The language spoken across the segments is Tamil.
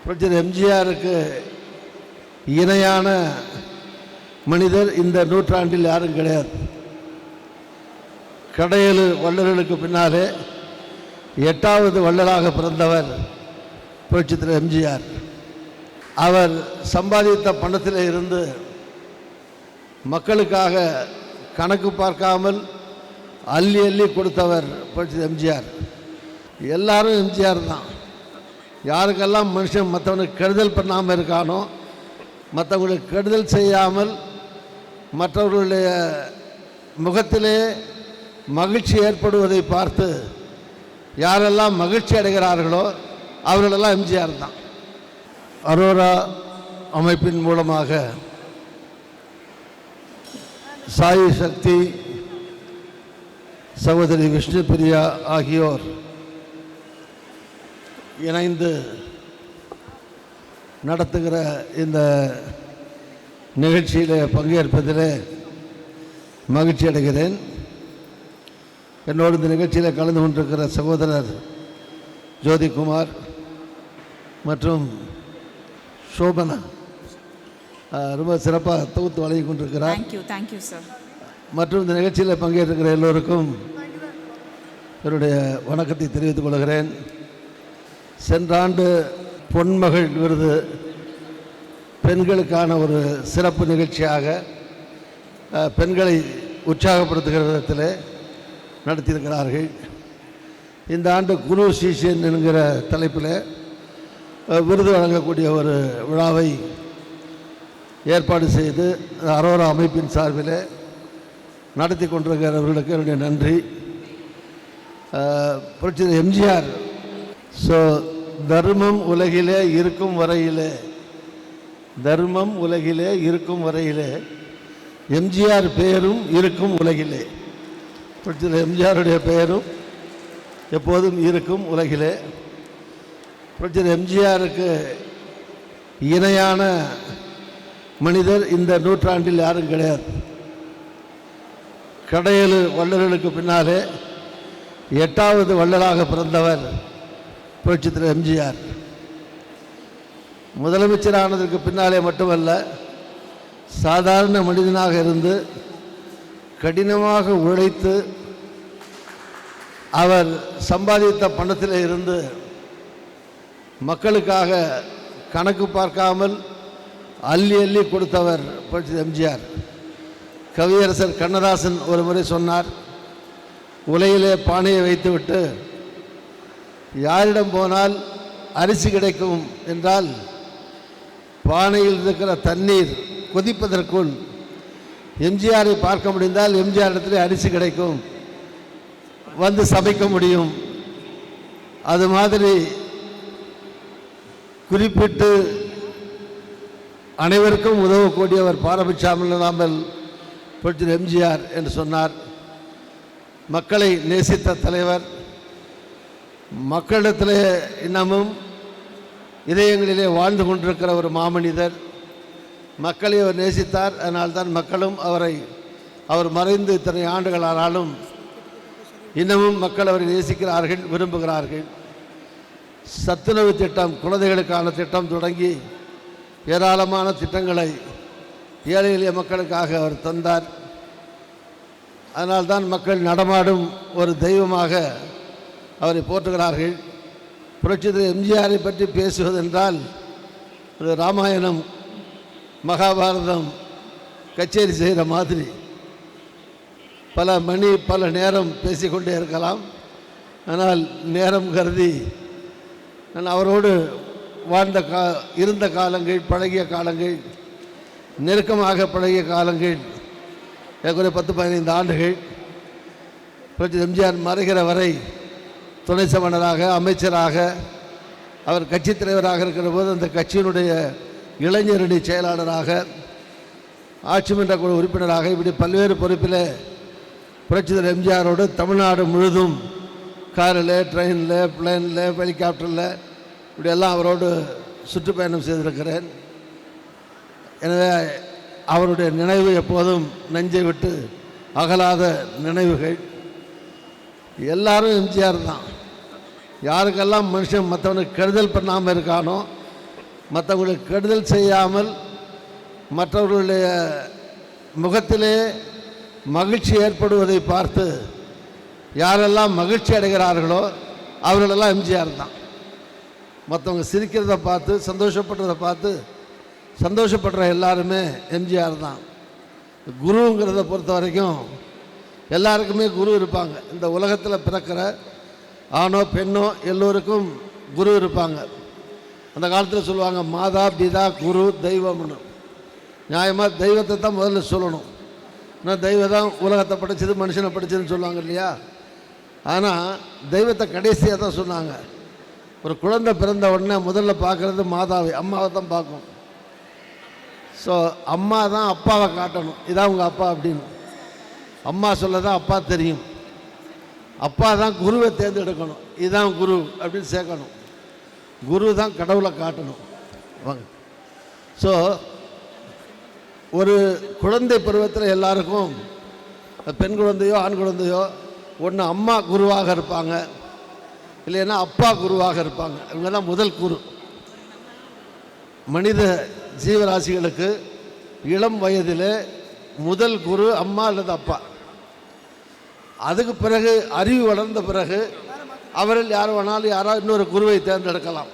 புரட்சியாளர் எம்ஜிஆருக்கு இணையான மனிதர் இந்த நூற்றாண்டில் யாரும் கிடையாது. கடையேழு வள்ளல்களுக்கு பின்னாலே 8வது வள்ளலாக பிறந்தவர் புரட்சியாளர் எம்ஜிஆர். அவர் சம்பாதித்த பணத்தில் இருந்து மக்களுக்காக கணக்கு பார்க்காமல் அள்ளி அள்ளி கொடுத்தவர் புரட்சியாளர் எம்ஜிஆர். எல்லாரும் எம்ஜிஆர் தான். யாருக்கெல்லாம் மனுஷன் மற்றவனுக்கு கெடுதல் பண்ணாமல் இருக்கானோ, மற்றவங்களுக்கு கெடுதல் செய்யாமல் மற்றவர்களுடைய முகத்திலே மகிழ்ச்சி ஏற்படுவதை பார்த்து யாரெல்லாம் மகிழ்ச்சி அடைகிறார்களோ அவர்களெல்லாம் எம்ஜிஆர் தான். அரோரா அமைப்பின் மூலமாக சாயி சக்தி, சகோதரி விஷ்ணு பிரியா ஆகியோர் இணைந்து நடத்துகிற இந்த நிகழ்ச்சியில் பங்கேற்பதில் மகிழ்ச்சி அடைகிறேன். என்னோடு இந்த நிகழ்ச்சியில் கலந்து கொண்டிருக்கிற சகோதரர் ஜோதிகுமார் மற்றும் சோபனா ரொம்ப சிறப்பாக தொகுத்து வழங்கி கொண்டிருக்கிறார். Thank you sir. மற்றும் இந்த நிகழ்ச்சியில் பங்கேற்கிற எல்லோருக்கும் என்னுடைய வணக்கத்தை தெரிவித்துக் கொள்கிறேன். சென்ற ஆண்டு பொன்மகள் விருது பெண்களுக்கான ஒரு சிறப்பு நிகழ்ச்சியாக பெண்களை உற்சாகப்படுத்துகிற விதத்தில் நடத்தியிருக்கிறார்கள். இந்த ஆண்டு குரு சிஷ்யன் என்கிற தலைப்பில் விருது வழங்கக்கூடிய ஒரு விழாவை ஏற்பாடு செய்து அரோரா அமைப்பின் சார்பில் நடத்தி கொண்டிருக்கிறவர்களுக்கு என்னுடைய நன்றி. புரட்சியாளர் எம்ஜிஆர் தர்மம் உலகிலே இருக்கும் வரையிலே எம்ஜிஆர் பெயரும் இருக்கும் உலகிலே. புரட்சியாளர் எம்ஜிஆருடைய பெயரும் எப்போதும் இருக்கும் உலகிலே. புரட்சியாளர் எம்ஜிஆருக்கு இணையான மனிதர் இந்த நூற்றாண்டில் யாரும் கிடையாது. கடையேழு வள்ளல்களுக்கு பின்னாலே 8வது வள்ளலாக பிறந்தவர் புரட்சியாளர் எம்ஜிஆர். முதலமைச்சரானதற்கு பின்னாலே மட்டுமல்ல, சாதாரண மனிதனாக இருந்து கடினமாக உழைத்து அவர் சம்பாதித்த பணத்தில் இருந்து மக்களுக்காக கணக்கு பார்க்காமல் அள்ளி அள்ளி கொடுத்தவர் புரட்சியாளர் எம்ஜிஆர். கவியரசர் கண்ணதாசன் ஒரு முறை சொன்னார், உலையிலே பானையை வைத்துவிட்டு யாரிடம் போனால் அரிசி கிடைக்கும் என்றால், பானையில் இருக்கிற தண்ணீர் கொதிப்பதற்குள் எம்ஜிஆரை பார்க்க முடிந்தால் எம்ஜிஆர் இடத்துல அரிசி கிடைக்கும், வந்து சமைக்க முடியும். அது மாதிரி குறிப்பிட்டு அனைவருக்கும் உதவக்கூடியவர், பாரபட்சம் இல்லாமல் புரட்சியாளர் எம்ஜிஆர் என்று சொன்னார். மக்களை நேசித்த தலைவர், மக்களிடத்திலே இன்னமும் இதயங்களிலே வாழ்ந்து கொண்டிருக்கிற ஒரு மாமனிதர். மக்களை அவர் நேசித்தார். அதனால்தான் மக்களும் அவர் மறைந்து இத்தனை ஆண்டுகள் ஆனாலும் இன்னமும் மக்கள் அவரை நேசிக்கிறார்கள், விரும்புகிறார்கள். சத்துணவு திட்டம், குழந்தைகளுக்கான திட்டம் தொடங்கி ஏராளமான திட்டங்களை ஏழை எளிய மக்களுக்காக அவர் தந்தார். அதனால்தான் மக்கள் நடமாடும் ஒரு தெய்வமாக அவரை போற்றுகிறார்கள். புரட்சியாளர் எம்ஜிஆரை பற்றி பேசுவதென்றால் ஒரு ராமாயணம் மகாபாரதம் கச்சேரி செய்கிற மாதிரி பல நேரம் பேசிக்கொண்டே இருக்கலாம். ஆனால் நேரம் கருதி நான் அவரோடு இருந்த காலங்கள், பழகிய காலங்கள், நெருக்கமாக பழகிய காலங்கள் ஏற்கனவே 10-15 ஆண்டுகள். புரட்சியாளர் எம்ஜிஆர் மறைகிற வரை துணை சமணராக, அமைச்சராக, அவர் கட்சி தலைவராக இருக்கிற போது அந்த கட்சியினுடைய இளைஞரணி செயலாளராக, ஆட்சி மன்ற குழு உறுப்பினராக, இப்படி பல்வேறு பொறுப்பில் புரட்சியாளர் எம்ஜிஆரோடு தமிழ்நாடு முழுதும் காரில், ட்ரெயினில், பிளேனில், ஹெலிகாப்டரில் இப்படியெல்லாம் அவரோடு சுற்றுப்பயணம் செய்திருக்கிறேன். எனவே அவருடைய நினைவு எப்போதும் நெஞ்சை விட்டு அகலாத நினைவுகள். எல்லாரும் எம்ஜிஆர் தான். யாருக்கெல்லாம் மனுஷன் மற்றவனுக்கு கெடுதல் பண்ணாமல் இருக்கானோ, மற்றவங்களுக்கு கெடுதல் செய்யாமல் மற்றவர்களுடைய முகத்திலே மகிழ்ச்சி ஏற்படுவதை பார்த்து யாரெல்லாம் மகிழ்ச்சி அடைகிறார்களோ அவர்களெல்லாம் எம்ஜிஆர் தான். மற்றவங்க சிரிக்கிறத பார்த்து சந்தோஷப்படுறதை பார்த்து சந்தோஷப்படுற எல்லாருமே எம்ஜிஆர் தான். குருங்கிறத பொறுத்த வரைக்கும் எல்லாருக்குமே குரு இருப்பாங்க. இந்த உலகத்தில் பிறக்கிற ஆணோ பெண்ணோ எல்லோருக்கும் குரு இருப்பாங்க. அந்த காலத்தில் சொல்லுவாங்க மாதா பிதா குரு தெய்வம்னு. நியாயமாக தெய்வத்தை தான் முதல்ல சொல்லணும். ஏன்னா தெய்வம் தான் உலகத்தை படைச்சது மனுஷனை படைச்சதுன்னு சொல்லுவாங்க இல்லையா. ஆனால் தெய்வத்தை கடைசியாக தான் சொன்னாங்க. ஒரு குழந்தை பிறந்த உடனே முதல்ல பார்க்குறது மாதாவை, அம்மாவை தான் பார்க்கும். ஸோ அம்மா தான் அப்பாவை காட்டணும், இதான் உங்கள் அப்பா அப்படின்னு. அம்மா சொல்ல தான் அப்பா தெரியும். அப்பா தான் குருவை தேர்ந்தெடுக்கணும், இதுதான் குரு அப்படின்னு சேர்க்கணும். குரு தான் கடவுளை காட்டணும். வாங்க. ஸோ ஒரு குழந்தை பருவத்தில் எல்லாருக்கும் பெண் குழந்தையோ ஆண் குழந்தையோ ஒன்று அம்மா குருவாக இருப்பாங்க, இல்லைன்னா அப்பா குருவாக இருப்பாங்க. இவங்க தான் முதல் குரு. மனித ஜீவராசிகளுக்கு இளம் வயதில் முதல் குரு அம்மா அல்லது அப்பா. அதுக்கு பிறகு அறிவு வளர்ந்த பிறகு அவர்கள் யார் வேணாலும் யாராவது இன்னொரு குருவை தேர்ந்தெடுக்கலாம்.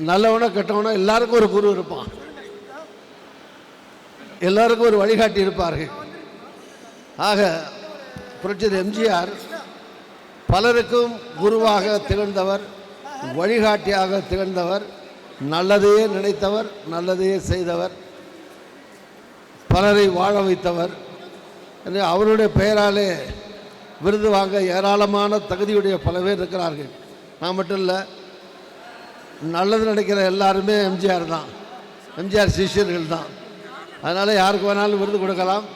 நல்லவனோ கெட்டவனோ எல்லாருக்கும் ஒரு குரு இருப்பான், எல்லாருக்கும் ஒரு வழிகாட்டி இருப்பார்கள். ஆக புரட்சியார் எம்ஜிஆர் பலருக்கும் குருவாக திகழ்ந்தவர், வழிகாட்டியாக திகழ்ந்தவர், நல்லதையே நினைத்தவர், நல்லதையே செய்தவர், பலரை வாழ வைத்தவர். அவருடைய பெயராலே விருது வாங்க ஏராளமான தகுதியுடைய பல பேர் இருக்கிறார்கள். நான் மட்டும் இல்லை, நல்லது நினைக்கிற எல்லாருமே எம்ஜிஆர் தான், எம்ஜிஆர் சிஷியர்கள் தான். அதனால் யாருக்கு வேணாலும் விருது கொடுக்கலாம்.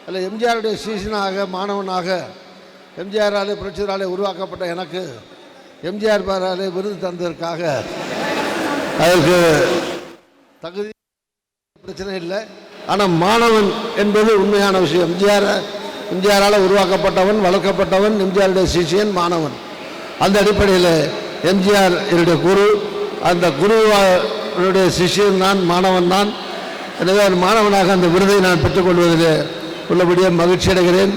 அதில் எம்ஜிஆருடைய சீசனாக மாணவனாக எம்ஜிஆராலே புரட்சியாராலே உருவாக்கப்பட்ட எனக்கு எம்ஜிஆர் பேராலே விருது தந்ததற்காக அதற்கு தகுதி பிரச்சனை இல்லை. ஆனால் மாணவன் என்பது உண்மையான விஷயம். எம்ஜிஆரால் உருவாக்கப்பட்டவன், வளர்க்கப்பட்டவன், எம்ஜிஆருடைய சிஷியன் மாணவன். அந்த அடிப்படையில் எம்ஜிஆர் என்னுடைய குரு, அந்த குருவாருடைய சிஷியன் நான், மாணவன் நான். எனவே மாணவனாக அந்த விருதை நான் பெற்றுக்கொள்வதில் உள்ளபடியே மகிழ்ச்சி அடைகிறேன்.